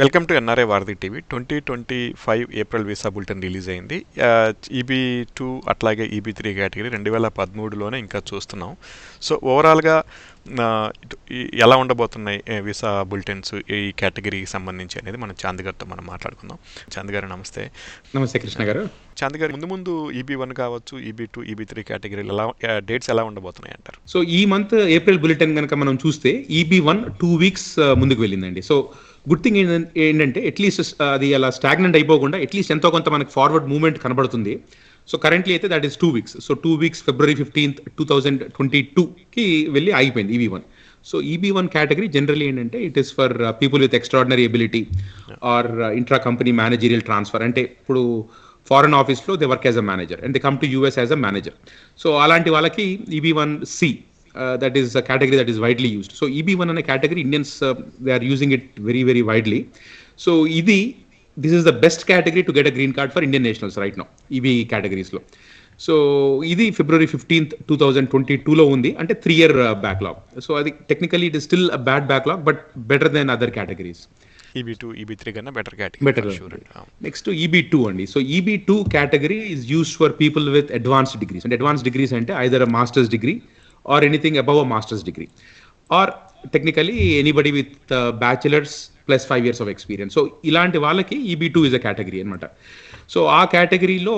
Welcome to NRI వారధి TV. 2025 April visa bulletin release అయింది. ఈబీ2 అట్లాగే ఈబీ3 కేటగిరీ 2013లోనే ఇంకా చూస్తున్నాం. సో ఓవరాల్గా ఎలా ఉండబోతున్నాయి వీసా బులెటిన్స్ ఈ కేటగిరీకి సంబంధించి అనేది మనం చాంద్ గారితో మనం మాట్లాడుకుందాం. చాంద్ గారు నమస్తే. నమస్తే కృష్ణ గారు. చాంద్ గారు, ముందు ఈబీ1 కావచ్చు, ఈబీ2, ఈబీ3 కేటగిరీలు డేట్స్ ఎలా ఉండబోతున్నాయి అంటారు? సో ఈ మంత్ ఏప్రిల్ బులెటిన్ కనుక మనం చూస్తే ఈబీ1 2 వీక్స్ ముందుకు వెళ్ళిందండి. సో గుడ్ థింగ్ ఏంటంటే అట్లీస్ట్ అది అలా స్టాగ్నెంట్ అయిపోకుండా అట్లీస్ట్ ఎంతో కొంత మనకి ఫార్వర్డ్ మూవ్మెంట్ కనబడుతుంది. సో కరెంట్లీ అయితే that is 2 weeks. So 2 weeks February 15th, 2022కి వెళ్ళి ఆగిపోయింది ఈబీ1. సో ఈబీ1 కేటగిరీ జనరల్లీ ఏంటంటే it is for people with extraordinary ability or intra company managerial transfer. అంటే ఇప్పుడు ఫారెన్ ఆఫీస్లో they work as a manager and they come to US as a manager. So అలాంటి వాళ్ళకి ఈబీ1C that is a category that is widely used. So EB1 అనే category Indians they are using it very very widely. So this is the best category to get a green card for Indian nationals right now, EB categories లో. So ఇది February 15th, 2022లో ఉంది. అంటే 3-year backlog. So అది technically it is still a bad backlog but better than other categories. EB two, ఈబీ3 కన్నా better category. Next EB two అండి. So EB two category is used for people with advanced degrees. అంటే advanced degrees అంటే either a masters degree or anything above a master's degree, or technically anybody with bachelor's plus 5 years of experience. So ilanti vallaki EB2 is a category anamata. So aa category lo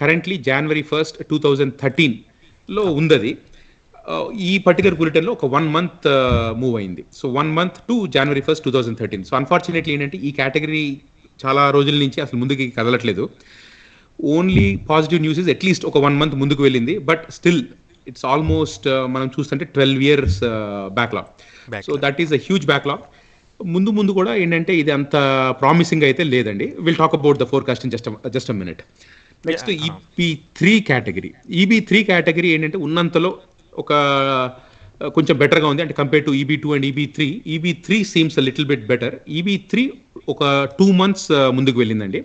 currently January 1st, 2013 lo undadi. ఈ particular bulletin లో ఒక 1 month move అయింది. So 1 month to January 1st, 2013. So unfortunately ఏంటంటే ఈ కేటగిరీ చాలా రోజుల నుంచి అసలు ముందుకి కదలట్లేదు. Only positive news is at least ఒక 1 month ముందుకు వెళ్ళింది. బట్ స్టిల్ ఇట్స్ ఆల్మోస్ట్ మనం చూస్తుంటే 12 years backlog. So that is a huge backlog. ముందు కూడా ఏంటంటే ఇది అంత ప్రామిసింగ్ అయితే లేదండి. Will talk about the forecast in just a minute. Next ఈబీ3 category. ఈబీ3 category ఏంటంటే ఉన్నంతలో ఒక కొంచెం బెటర్గా ఉంది. అంటే compare to ఈబీ2 and ఈబీ3 seems a little bit better. ఈబీ3 ఒక 2 months ముందుకు వెళ్ళిందండి.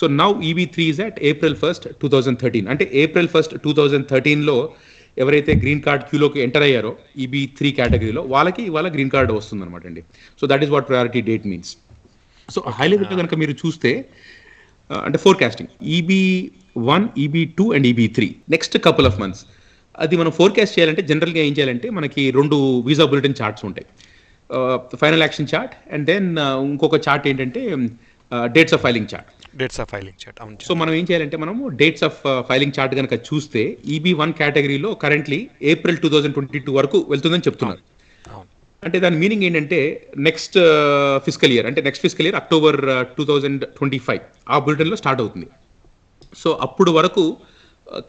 So now ఈబీ3 is at April 1st, 2013. అంటే April 1st, 2013లో ఎవరైతే గ్రీన్ కార్డ్ క్యూలోకి ఎంటర్ అయ్యారో ఈబీ3 కేటగిరీలో వాళ్ళకి ఇవాళ గ్రీన్ కార్డ్ వస్తుంది అనమాట అండి. So that is what priority date means. So highlight కనుక మీరు చూస్తే అంటే ఫోర్కాస్టింగ్ ఈబీ1, ఈబీ2 అండ్ ఈబీ3 నెక్స్ట్ కపుల్ ఆఫ్ మంత్స్ అది మనం ఫోర్కాస్ట్ చేయాలంటే జనరల్గా ఏం చేయాలంటే మనకి 2 వీసా బులెటిన్ చార్ట్స్ ఉంటాయి. Final action chart and then ఇంకొక చార్ట్ ఏంటంటే dates of filing chart. So మనం ఏం చేయాలంటే మనము డేట్స్ ఆఫ్ ఫైలింగ్ చార్ట్ కనుక చూస్తే ఈబీ1 కేటగిరీలో కరెంట్లీ April 2022 వరకు వెళ్తుందని చెప్తున్నారు. అంటే దాని మీనింగ్ ఏంటంటే నెక్స్ట్ ఫిజికల్ ఇయర్ అంటే నెక్స్ట్ ఫిజికల్ ఇయర్ October 2025 ఆ బులెటిన్లో స్టార్ట్ అవుతుంది. సో అప్పుడు వరకు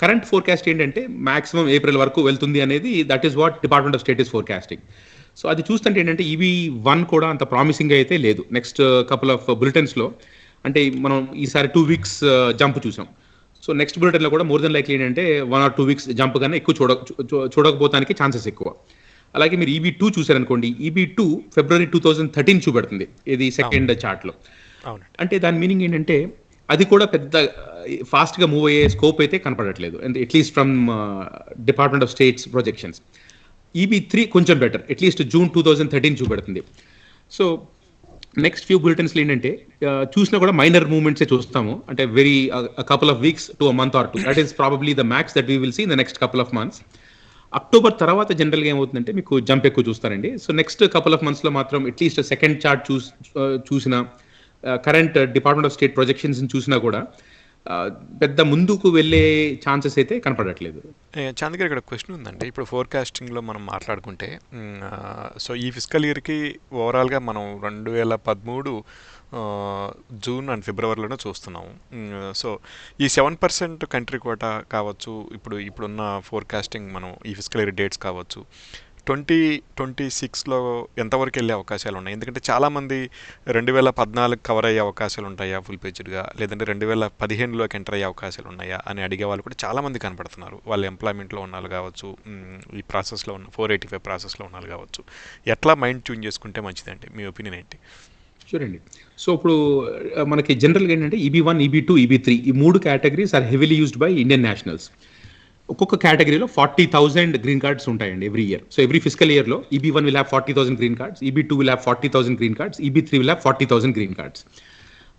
కరెంట్ ఫోర్కాస్ట్ ఏంటంటే మాక్సిమం ఏప్రిల్ వరకు వెళ్తుంది అనేది that is what department of state is forecasting. So అది చూస్తుంటే ఏంటంటే ఈబీ1 కూడా అంత ప్రామిసింగ్ అయితే లేదు. నెక్స్ట్ కపుల్ ఆఫ్ బులెటిన్స్లో అంటే మనం ఈసారి 2 weeks జంప్ చూసాం. సో నెక్స్ట్ బులెటిన్లో కూడా మోర్ దెన్ లైక్లీ ఏంటంటే 1 or 2 weeks జంప్ కన్నా ఎక్కువ చూడకపోవడానికి ఛాన్సెస్ ఎక్కువ. అలాగే మీరు ఈబీ2 చూసారనుకోండి, ఈబీ2 February 2013 చూపెడుతుంది ఇది సెకండ్ చార్ట్లో. అంటే దాని మీనింగ్ ఏంటంటే అది కూడా పెద్ద ఫాస్ట్గా మూవ్ అయ్యే స్కోప్ అయితే కనపడట్లేదు, at least from department of states projections. ఈబీ3 కొంచెం బెటర్, అట్లీస్ట్ June 2013 చూపెడుతుంది. సో నెక్స్ట్ ఫ్యూ బులెటిన్స్లో ఏంటంటే చూసినా కూడా మైనర్ మూవ్మెంట్సే చూస్తాము. అంటే very couple of weeks to a month or 2. That is probably the max that we will see in the next couple of months. October తర్వాత జనరల్గా ఏమవుతుందంటే మీకు జంప్ ఎక్కువ చూస్తారండి. సో నెక్స్ట్ కపుల్ ఆఫ్ మంత్స్లో మాత్రం అట్లీస్ట్ సెకండ్ చార్ట్ చూసిన current department of state projections చూసినా కూడా పెద్ద ముందుకు వెళ్ళే ఛాన్సెస్ అయితే కనపడట్లేదు. చాంద్ గారు, ఇక్కడ క్వశ్చన్ ఉందండి. ఇప్పుడు ఫోర్కాస్టింగ్లో మనం మాట్లాడుకుంటే సో ఈ ఫిజికల్ ఇయర్కి ఓవరాల్గా మనం 2013 జూన్ అండ్ ఫిబ్రవరిలోనే చూస్తున్నాము. సో ఈ 7% కంట్రీ కోటా కావచ్చు, ఇప్పుడున్న ఫోర్కాస్టింగ్ మనం ఈ ఫిజికల్ ఇయర్ డేట్స్ కావచ్చు 2026లో ఎంతవరకు వెళ్ళే అవకాశాలు ఉన్నాయి? ఎందుకంటే చాలామంది 2014 కవర్ అయ్యే అవకాశాలు ఉంటాయా ఫుల్ పేజ్డ్గా, లేదంటే 2015లోకి ఎంటర్ అయ్యే అవకాశాలు ఉన్నాయా అని అడిగే వాళ్ళు కూడా చాలామంది కనపడుతున్నారు. వాళ్ళు ఎంప్లాయ్మెంట్లో ఉన్న వాళ్ళు కావచ్చు, ఈ ప్రాసెస్లో ఉన్న 485 ప్రాసెస్లో ఉన్న వాళ్ళు కావచ్చు. ఎట్లా మైండ్ ట్యూన్ చేసుకుంటే మంచిదండి? మీ ఒపీనియన్ ఏంటి? చూడండి, సో ఇప్పుడు మనకి జనరల్గా ఏంటంటే ఈబీ1, ఈబీ2, ఈబీ3 ఈ 3 categories are heavily used by Indian nationals. ఒక్కొక్క కేటగిరీలో 40,000 గ్రీన్ కార్డ్స్ ఉంటాయండి every year. So every fiscal ఇయర్లో EB1 will have 40,000 green cards, EB2 will have 40,000 green cards, EB3 will have 40,000 green cards.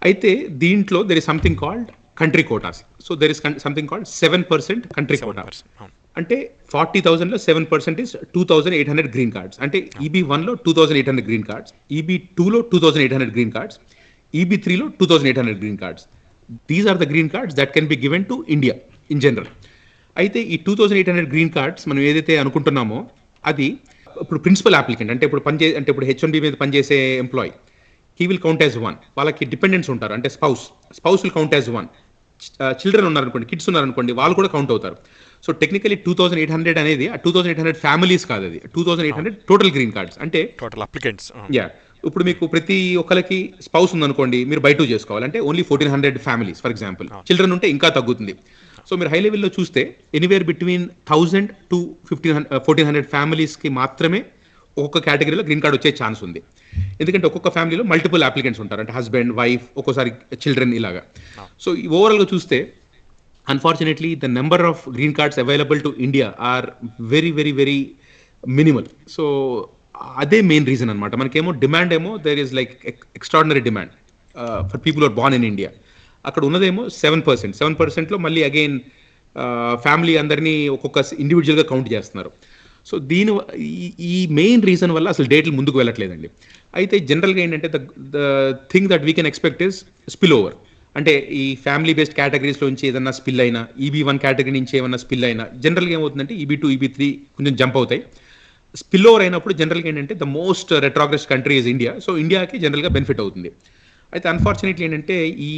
అయితే దీంట్లో there is something called country quotas. So there is something called 7% country quota. అంటే 40,000లో 7% is 2,800 green cards. అంటే EB1లో 2,800 green cards, EB2లో 2,800 green cards, EB3లో 2,800 green cards. These are the green cards that can be given to India in general. అయితే ఈ 2,800 green cards మనం ఏదైతే అనుకుంటున్నామో అది ఇప్పుడు ప్రిన్సిపల్ అప్లికెంట్ అంటే ఇప్పుడు H1B మీద పనిచేసే employee, he will count as 1. వాళ్ళకి డిపెండెంట్స్ ఉంటారు, అంటే spouse will count as 1. Children ఉన్నారనుకోండి, కిడ్స్ ఉన్నారనుకోండి, వాళ్ళు కూడా కౌంట్ అవుతారు. సో టెక్నికలీ 2,800 అనేది 2,800 ఫ్యామిలీస్ కాదు, అది 2,800 టోటల్ గ్రీన్ కార్డ్స్. అంటే టోటల్ అప్లికెంట్స్. యా, ఇప్పుడు మీకు ప్రతి ఒక్కరికి స్పౌస్ ఉందనుకోండి, మీరు బై 2 చేసుకోవాలి, అంటే only 1,400 families for example. Children ఉంటే ఇంకా తగ్గుతుంది. సో మీరు హై లెవెల్లో చూస్తే ఎనీవేర్ బిట్వీన్ 1,000 to 1,400 ఫ్యామిలీస్కి మాత్రమే ఒక్కొక్క కేటగిరీలో గ్రీన్ కార్డ్ వచ్చే ఛాన్స్ ఉంది. ఎందుకంటే ఒక్కొక్క ఫ్యామిలీలో మల్టిపుల్ అప్లికెంట్స్ ఉంటారు, అంటే హస్బెండ్, వైఫ్, ఒక్కోసారి చిల్డ్రన్ ఇలాగా. సో ఓవరాల్గా చూస్తే unfortunately the number of green cards available to India are very very very minimal. So అదే మెయిన్ రీజన్ అనమాట. మనకేమో డిమాండ్ ఏమో there is like extraordinary demand for people are born in India. అక్కడ ఉన్నదేమో 7%లో మళ్ళీ అగైన్ ఫ్యామిలీ అందరినీ ఒక్కొక్క ఇండివిజువల్గా కౌంట్ చేస్తున్నారు. సో ఈ మెయిన్ రీజన్ వల్ల అసలు డేట్లు ముందుకు వెళ్ళట్లేదండి. అయితే జనరల్గా ఏంటంటే the thing that we can expect is spill over. అంటే ఈ ఫ్యామిలీ బేస్డ్ కేటగిరీస్లో నుంచి ఏదన్నా స్పిల్ అయినా, EB1 కేటగిరీ నుంచి ఏమన్నా స్పిల్ అయినా జనరల్గా ఏమవుతుందంటే EB2, EB3 కొంచెం జంప్ అవుతాయి. స్పిల్ ఓవర్ అయినప్పుడు జనరల్గా ఏంటంటే the most retrogress country is India. So ఇండియాకి జనరల్గా బెనిఫిట్ అవుతుంది. అయితే అన్ఫార్చునేట్లీ ఏంటంటే ఈ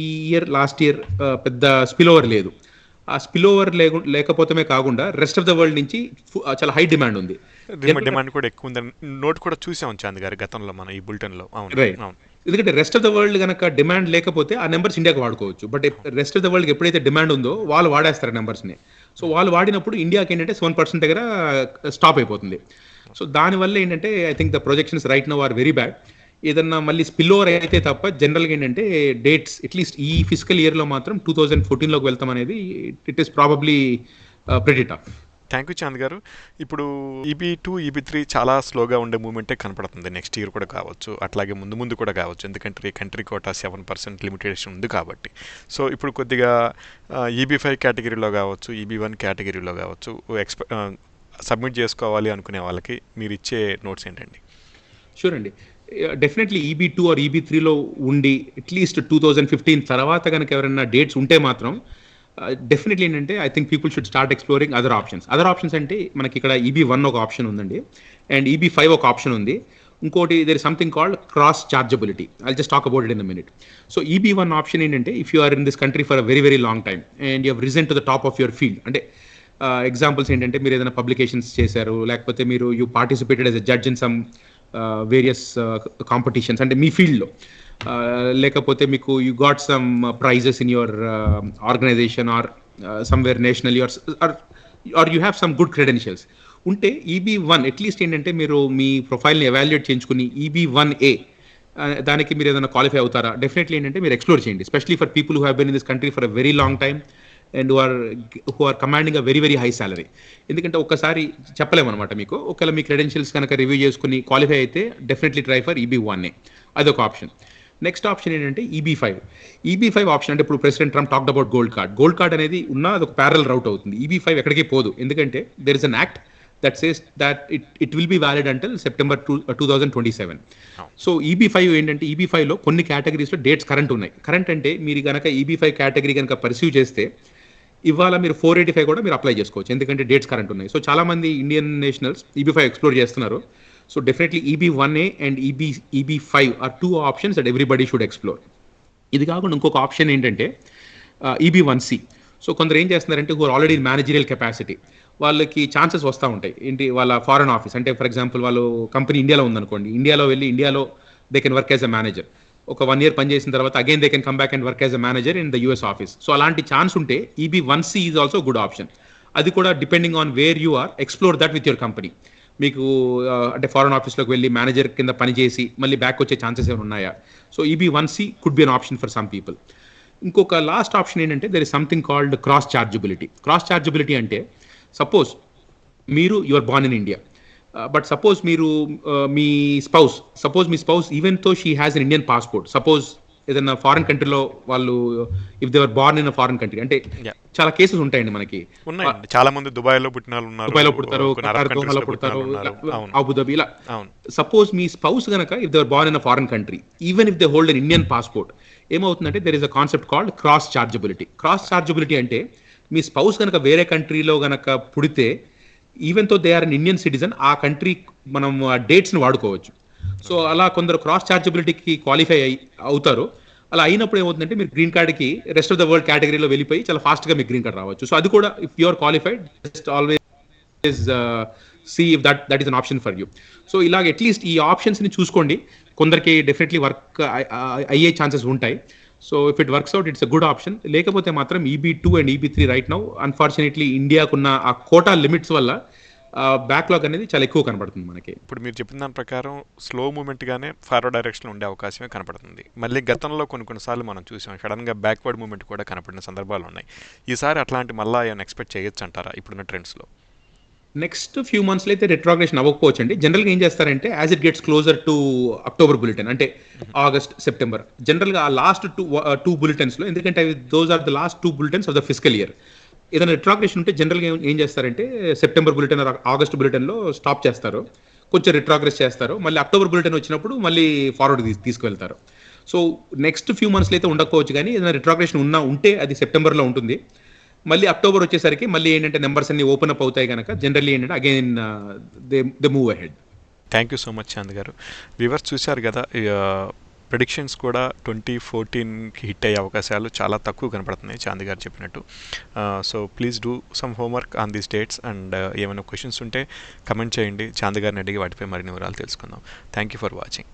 లాస్ట్ ఇయర్ పెద్ద స్పిల్ ఓవర్ లేదు. ఆ స్పిల్ ఓవర్ లేకపోతే కాకుండా రెస్ట్ ఆఫ్ ద వరల్డ్ నుంచి చాలా హై డిమాండ్ ఉంది. డిమాండ్ కూడా ఎక్కువ ఉందని నోట్ కూడా చూసాం చాంద్ గారి గతంలో మన ఈ బులెటిన్లో. ఎందుకంటే రెస్ట్ ఆఫ్ ద వరల్డ్ కనుక డిమాండ్ లేకపోతే ఆ నెంబర్స్ ఇండియాకి వాడుకోవచ్చు. But rest of the world ఎప్పుడైతే డిమాండ్ ఉందో వాళ్ళు వాడేస్తారు నెంబర్స్ని. సో వాళ్ళు వాడినప్పుడు ఇండియాకి ఏంటంటే 7% దగ్గర స్టాప్ అయిపోతుంది. సో దానివల్ల ఏంటంటే I think the projections right now are very bad. ఏదన్నా మళ్ళీ స్పిల్ ఓవర్ అయితే తప్ప జనరల్గా ఏంటంటే డేట్స్ అట్లీస్ట్ ఈ ఫిజికల్ ఇయర్లో మాత్రం 2014లోకి వెళ్తాం అనేది it is probably pretty tough. Thank you Chand గారు. ఇప్పుడు EB2, EB3 చాలా స్లోగా ఉండే మూమెంటే కనపడుతుంది. నెక్స్ట్ ఇయర్ కూడా కావచ్చు, అట్లాగే ముందు కూడా కావచ్చు, ఎందుకంటే కంట్రీ కోటా 7% లిమిటేషన్ ఉంది కాబట్టి. సో ఇప్పుడు కొద్దిగా EB5 కేటగిరీలో కావచ్చు, EB1 కేటగిరీలో కావచ్చు సబ్మిట్ చేసుకోవాలి అనుకునే వాళ్ళకి మీరు ఇచ్చే నోట్స్ ఏంటండి? షూర్ అండి. డెఫినెట్లీ EB2 ఆర్ EB3లో ఉండి అట్లీస్ట్ 2015 తర్వాత కనుక ఎవరైనా డేట్స్ ఉంటే మాత్రం డెఫినెట్లీ ఏంటంటే I think people should start exploring other options. అంటే మనకి ఇక్కడ EB1 ఒక ఆప్షన్ ఉందండి, అండ్ EB5 ఒక ఆప్షన్ ఉంది. ఇంకోటి there is something called cross chargeability. I just talk about it in a minute. So EB1 option ఏంటంటే if you are in this country for a very very long time and you have risen to the top of your field. అంటే examples ఏంటంటే మీరు ఏదైనా publications చేశారు, లేకపోతే మీరు you participated as a judge in some various competitions అంటే మీ ఫీల్డ్లో, లేకపోతే మీకు you got some prices in your organization or somewhere national or you have some good credentials ఉంటే EB1 అట్లీస్ట్ ఏంటంటే మీరు మీ ప్రొఫైల్ని ఎవాల్యుయేట్ చేయించుకుని EB1A దానికి మీరు ఏదైనా క్వాలిఫై అవుతారా, డెఫినెట్లీ ఏంటంటే మీరు ఎక్స్ప్లోర్ చేయండి. Especially for people who have been in this country for a very long time and who are commanding a very very high salary. ఎందుకంటే ఒక్కసారి చెప్పలేమన్నమాట మీకు. ఒకవేళ మీ క్రెడెన్షియల్స్ కనుక రివ్యూ చేసుకుని క్వాలిఫై అయితే డెఫినెట్లీ ట్రై ఫర్ EB1A. అదొక ఆప్షన్. నెక్స్ట్ ఆప్షన్ ఏంటంటే EB5 ఆప్షన్. అంటే ఇప్పుడు president Trump talked about gold card అనేది ఉన్న అదొక ప్యారల్ రౌట్ అవుతుంది. EB5 ఎక్కడికి పోదు, ఎందుకంటే there is an act that says that it will be valid until September 2027. So EB5 ఏంటంటే EB5లో కొన్ని కేటగిరీస్లో డేట్స్ కరెంట్ ఉన్నాయి. కరెంట్ అంటే మీరు కనుక EB5 కేటగిరీ కనుక పర్సీవ్ చేస్తే ఇవాళ మీరు 485 కూడా మీరు అప్లై చేసుకోవచ్చు, ఎందుకంటే డేట్స్ కరెంట్ ఉన్నాయి. సో చాలా మంది ఇండియన్ నేషనల్స్ EB5 ఎక్స్ప్లోర్ చేస్తున్నారు. So definitely EB1A and EB5 are 2 options that everybody should explore. ఇది కాకుండా ఇంకొక ఆప్షన్ ఏంటంటే EB1C. సో కొందరు ఏం చేస్తున్నారంటే who are already in managerial capacity, వాళ్ళకి ఛాన్సెస్ వస్తూ ఉంటాయి. ఏంటి, వాళ్ళ ఫారెన్ ఆఫీస్ అంటే ఫర్ ఎగ్జాంపుల్ వాళ్ళు కంపెనీ ఇండియాలో ఉందనుకోండి, ఇండియాలో they can work as a manager. ఒక 1 year పనిచేసిన తర్వాత again they can come back and work as a manager in the US office. So అలాంటి ఛాన్స్ ఉంటే EB1C is also good option. అది కూడా depending on where you are, explore that with your company. మీకు అంటే foreign ఆఫీస్లోకి వెళ్ళి manager కింద పనిచేసి మళ్ళీ బ్యాక్ వచ్చే ఛాన్సెస్ ఏమైనా ఉన్నాయా? So EB1C could be an option for some people. ఇంకొక లాస్ట్ ఆప్షన్ ఏంటంటే there is something called cross chargeability అంటే సపోజ్ మీరు your born in India, but suppose మీరు మీ spouse even though she has an Indian passport, suppose ఏదైనా foreign కంట్రీలో వాళ్ళు if they are born in foreign country, అంటే Yeah. చాలా cases ఉంటాయండి మనకి. ఉన్నాయండి, చాలా మంది దుబాయ్లో పుట్టిన వాళ్ళు ఉన్నారు, దుబాయ్లో పుడతారు, కొన్ని అరబ్ ఖతార్, దోహాలో కంట్రీస్లో పుట్టిన పుడతారు, వాళ్ళు ఉన్నారు. అవును అబుదాబి ఇలా. అవును సపోజ్ మీ స్పౌస్ గనక if they are born in a foreign country, even if they hold an Indian passport, ఏమవుతుందంటే there is a concept called cross chargeability. Cross chargeability అంటే మీ స్పౌస్ గనక వేరే కంట్రీలో గనక పుడితే, even though they are an Indian citizen, ఆ country మనం ఆ డేట్స్ ని వాడుకోవచ్చు. సో అలా కొందరు క్రాస్ చార్జబిలిటీకి క్వాలిఫై అవుతారు. అలా అయినప్పుడు ఏమవుతుందంటే మీరు గ్రీన్ కార్డ్ కి రెస్ట్ ఆఫ్ ద వరల్డ్ కేటగిరీలో వెళ్ళిపోయి చాలా ఫాస్ట్ గా మీకు గ్రీన్ కార్డ్ రావచ్చు. సో అది కూడా if you are qualified, just always see if that is an option for you. So ఇలాగ అట్లీస్ట్ ఈ ఆప్షన్స్ ని చూసుకోండి. కొందరికి డెఫినెట్లీ వర్క్ అయ్యే ఛాన్సెస్ ఉంటాయి. So if it works out, it's a good option. లేకపోతే మాత్రం EB2 అండ్ EB3 రైట్ నౌ అన్ఫార్చునేట్లీ ఇండియాకున్న ఆ కోటా లిమిట్స్ వల్ల బ్యాక్లాగ్ అనేది చాలా ఎక్కువ కనబడుతుంది మనకి. ఇప్పుడు మీరు చెప్పిన దాని ప్రకారం స్లో మూమెంట్గానే ఫార్వర్డ్ డైరెక్షన్లో ఉండే అవకాశమే కనపడుతుంది. మళ్ళీ గతంలో కొన్నిసార్లు మనం చూసాం సడన్గా బ్యాక్వర్డ్ మూమెంట్ కూడా కనపడిన సందర్భాలు ఉన్నాయి. ఈసారి అట్లాంటి మళ్ళీ ఏమైనా ఎక్స్పెక్ట్ చేయొచ్చు అంటారా ఇప్పుడున్న ట్రెండ్స్లో? నెక్స్ట్ ఫ్యూ మంత్స్లో అయితే రెట్రాగ్రేషన్ అవ్వకపోవచ్చు అండి. జనరల్గా ఏం చేస్తారంటే as it gets closer to October bulletin, అంటే ఆగస్ట్, సెప్టెంబర్, జనరల్గా ఆ లాస్ట్ టూ బులెటిన్స్లో, ఎందుకంటే those are the last 2 bulletins of the fiscal year, ఏదైనా రిట్రాగ్రేషన్ ఉంటే జనరల్గా ఏం చేస్తారంటే సెప్టెంబర్ బులెటిన్, ఆగస్ట్ బులెటిన్లో స్టాప్ చేస్తారు, కొంచెం రిట్రాగ్రెస్ చేస్తారు, మళ్ళీ అక్టోబర్ బులెటిన్ వచ్చినప్పుడు మళ్ళీ ఫార్వర్డ్ తీసుకువెళ్తారు. సో నెక్స్ట్ ఫ్యూ మంత్స్లో అయితే ఉండకపోవచ్చు, కానీ ఏదైనా రిట్రాగ్రేషన్ ఉంటే అది సెప్టెంబర్లో ఉంటుంది. మళ్ళీ అక్టోబర్ వచ్చేసరికి మళ్ళీ ఏంటంటే నెంబర్స్ అన్ని ఓపెన్ అప్ అవుతాయి కనుక జనరల్లీ ఏంటంటే again they move ahead. Thank you so much Chand గారు. వ్యూవర్స్ చూశారు కదా, ప్రెడిక్షన్స్ కూడా 2014కి హిట్ అయ్యే అవకాశాలు చాలా తక్కువ కనపడుతున్నాయి చాంద్ గారు చెప్పినట్టు. So please do some homework on these dates and ఏమైనా క్వశ్చన్స్ ఉంటే కమెంట్ చేయండి, చాంద్ గారిని అడిగి వాటిపై మరిన్ని వివరాలు తెలుసుకుందాం. Thank you for watching.